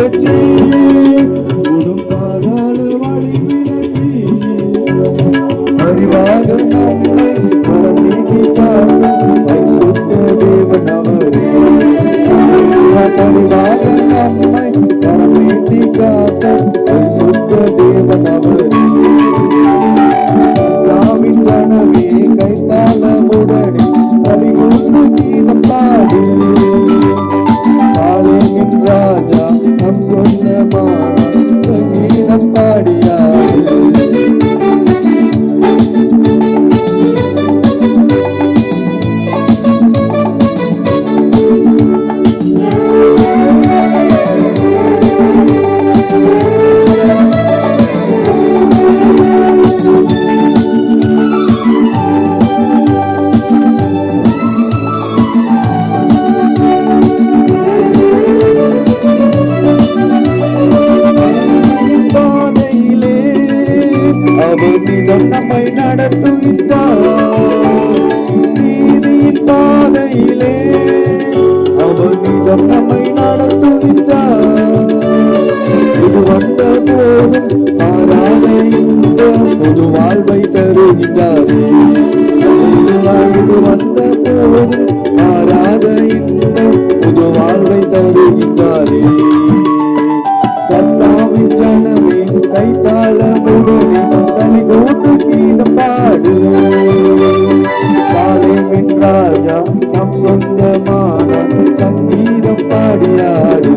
ஏற்றி கூடும் பாதாள வழி விலகி அறிவாக நம்மை கரம் நீட்டி காக்கும் பரிசுத்த தேவன் அவரே. அறிவாக நம்மை கரம் நீட்டி காக்கும் பரிசுத்த தேவன் அவரே. தாவின் கனவே கைத்தாளமுடனே கலிகூர்ந்து கீதம் பாடு. சாலேமின் ராஜா நம் சொந்தமான சங்கீதம் பாடியாடு. அவனிடம் நம்மை நடத்துகின்றார். நீதியின் பாதையிலே அவனிடம் நம்மை நடத்துகின்றார். இது வந்த போதும் மாறாத இந்த புது வாழ்வை தருகின்றாரே. இது வந்த போதும் மாறாத இந்த புது வாழ்வை தருகின்றாரே. கர்த்தாவின் ஜனமே கைத்தாளமுடனே கலிகூர்ந்து கீதம் பாடு. சாலேமின் ராஜா நம் சொந்தமான சங்கீதம் பாடியாடு.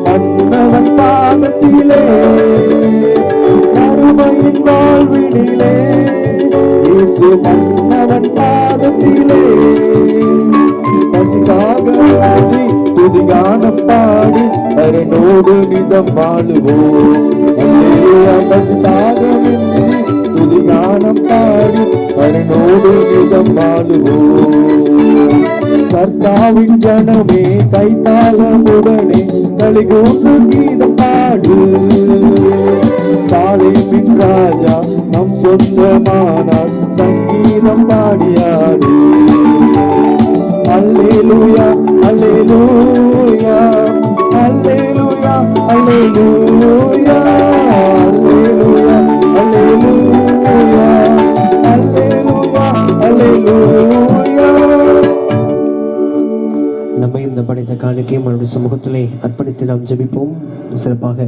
மன்னவன் பாதத்திலே அருமையின் வாழ்வினிலே இயேசு மன்னவன் பாதத்திலே பசிக்காக துதிகானம் பாடி அரணோடு நிதம் வாழுவோம். பசிக்காக துதிகானம் பாடி அரணோடு நிதம் வாழுவோம். கர்த்தாவின் ஜனமே கைத்தாளமுடனே கலிகூர்ந்து கீதம் பாடு. சாலேமின் ராஜா நம் சொந்தமான சங்கீதம் பாடியாடு. அல்லேலூயா அல்லேலூயா அல்லேலூயா அல்லேலூயா அல்லேலூயா அல்லேலூயா அல்லேலூயா அல்லேலூயா. நம்மை இந்த படைத்த காணிக்கை நம்முடைய சமூகத்திலே அர்ப்பணித்து நாம் ஜெபிப்போம். சிறப்பாக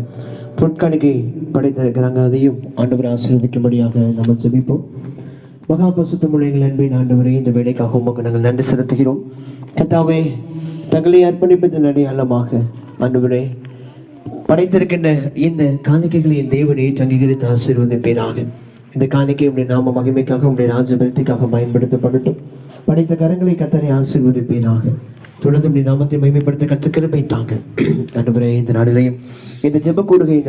பொற்காணிக்கை படைத்திருக்கிறாங்க, அதையும் ஆண்டவர் ஆசீர்வதிக்கும்படியாக நம்ம ஜெபிப்போம். மகா பரிசுத்தமுள்ள எங்கள் அன்பின் ஆண்டவரே, இந்த வேலைக்காக உமக்கு நாங்கள் நன்றி செலுத்துகிறோம். கர்த்தாவே, தங்களை அர்ப்பணிப்பதன் அடையாளமாக ஆண்டவரே படைத்திருக்கின்ற இந்த காணிக்கைகளை என் தேவனை அங்கீகரித்து ஆசீர்வதிப்பீராக. இந்த காணிக்கை உடைய நாம மகிமைக்காக உடைய ராஜபலத்திற்காக பயன்படுத்தப்படட்டும். படைத்த கரங்களை கர்த்தரை ஆசீர்வதிப்பீராக. தொடர்ந்து நாமத்தை மகிமைப்படுத்த கற்றுக்கிருப்பை தாங்க ஆண்டவரே. இந்த நாளிலையும் இந்த ஜெப கூடுகை